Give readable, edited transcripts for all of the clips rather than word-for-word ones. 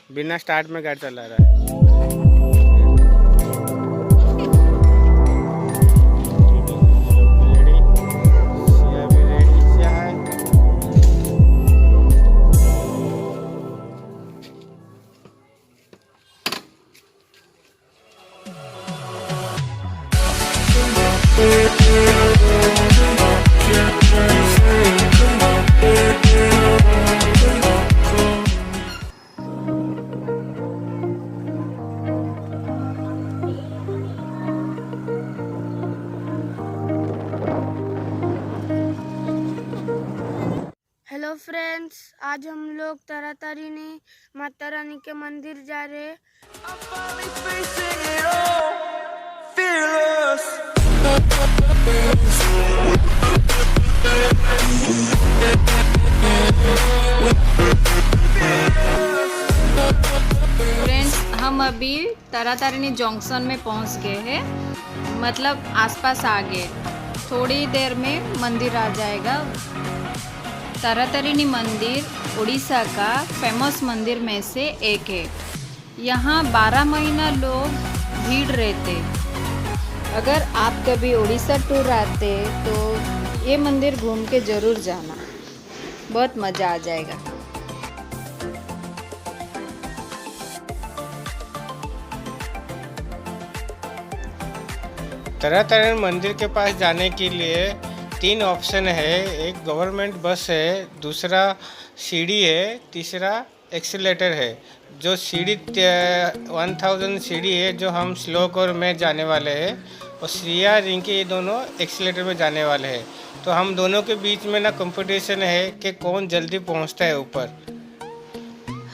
बिना स्टार्ट में गाड़ी चला रहा है। हेलो फ्रेंड्स, आज हम लोग तारातारिणी माता रानी के मंदिर जा रहे हैं। फ्रेंड्स, हम अभी तारातारिणी जंक्शन में पहुंच गए हैं, मतलब आसपास आ गए। थोड़ी देर में मंदिर आ जाएगा। तारातारिणी मंदिर उड़ीसा का फेमस मंदिर में से एक है। यहाँ 12 महीना लोग भीड़ रहते। अगर आप कभी उड़ीसा टूर आते तो ये मंदिर घूम के ज़रूर जाना, बहुत मज़ा आ जाएगा। तारातारिणी मंदिर के पास जाने के लिए 3 ऑप्शन है। एक गवर्नमेंट बस है, दूसरा सीढ़ी है, तीसरा एक्सीलेटर है। जो सीढ़ी 1000 सीढ़ी है जो हम श्लोक और मैं जाने वाले हैं, और श्रिया रिंकी ये दोनों एक्सीलेटर में जाने वाले हैं। तो हम दोनों के बीच में ना कंपटीशन है कि कौन जल्दी पहुंचता है ऊपर।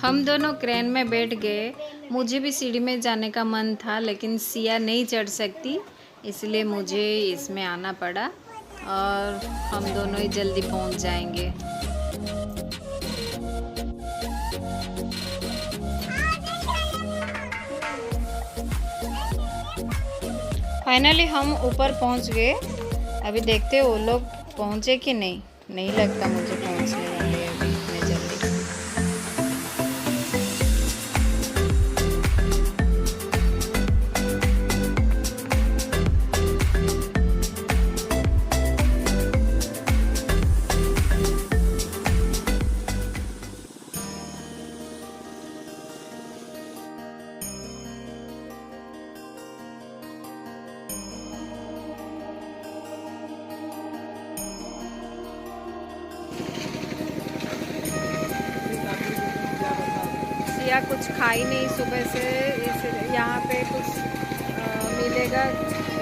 हम दोनों क्रेन में बैठ गए। मुझे भी सीढ़ी में जाने का मन था, लेकिन सिया नहीं चढ़ सकती, इसलिए मुझे इसमें आना पड़ा और हम दोनों ही जल्दी पहुंच जाएंगे। फाइनली हम ऊपर पहुंच गए। अभी देखते हैं वो लोग पहुंचे कि नहीं। नहीं लगता मुझे पहुंचने वाले हैं अभी इतने जल्दी। या कुछ खाई नहीं सुबह से, इसलिए यहाँ पे कुछ मिलेगा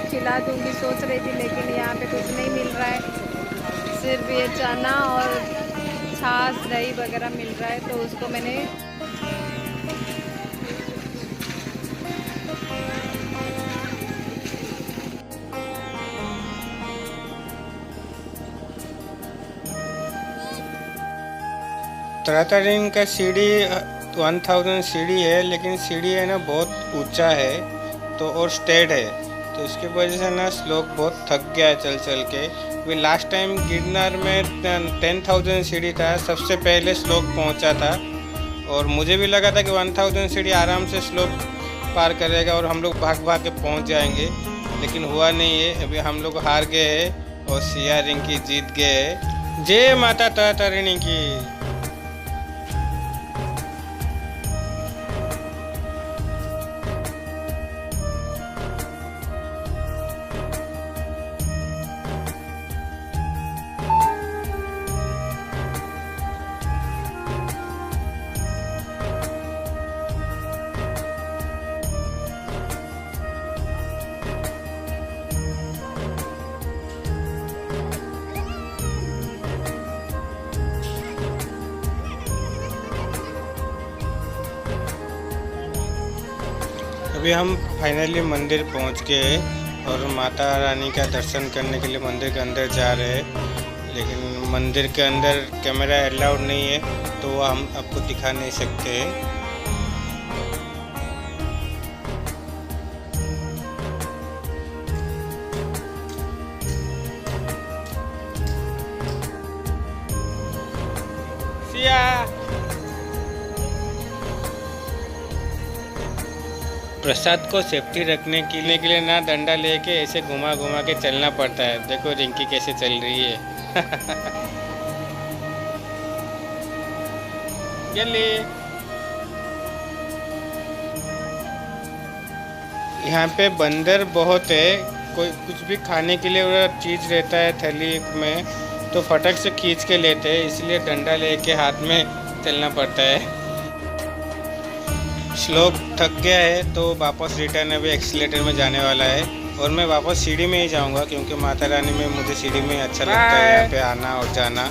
खिला दूँगी सोच रही थी, लेकिन यहाँ पे कुछ नहीं मिल रहा है। सिर्फ ये चना और छाछ दही वगैरह मिल रहा है, तो उसको मैंने तारातारिणी का सीढ़ी 1000 सीढ़ी है, लेकिन सीढ़ी है ना बहुत ऊंचा है तो और स्टेट है, तो इसकी वजह से ना श्लोक बहुत थक गया है चल चल के। अभी लास्ट टाइम गिरनार में 10,000 सीढ़ी था, सबसे पहले श्लोक पहुंचा था, और मुझे भी लगा था कि 1000 सीढ़ी आराम से श्लोक पार करेगा और हम लोग भाग भाग के पहुंच जाएंगे, लेकिन हुआ नहीं है। अभी हम लोग हार गए हैं और सिया रिंकी जीत गए हैं। जय माता तारातारिणी की। अभी हम फाइनली मंदिर पहुंच गए और माता रानी का दर्शन करने के लिए मंदिर के अंदर जा रहे हैं, लेकिन मंदिर के अंदर कैमरा अलाउड नहीं है, तो वो हम आपको दिखा नहीं सकते। सिया प्रसाद को सेफ्टी रखने के लिए ना डंडा लेके ऐसे घुमा घुमा के चलना पड़ता है। देखो रिंकी कैसे चल रही है। जल्दी। यहाँ पे बंदर बहुत है, कोई कुछ भी खाने के लिए वो चीज़ रहता है थैली में तो फटक से खींच के लेते हैं, इसलिए डंडा लेके हाथ में चलना पड़ता है। श्लोक थक गया है तो वापस रिटर्न अभी एक्सीलेटर में जाने वाला है और मैं वापस सीढ़ी में ही जाऊंगा क्योंकि माता रानी में मुझे सीढ़ी में अच्छा लगता है यहाँ पे आना और जाना।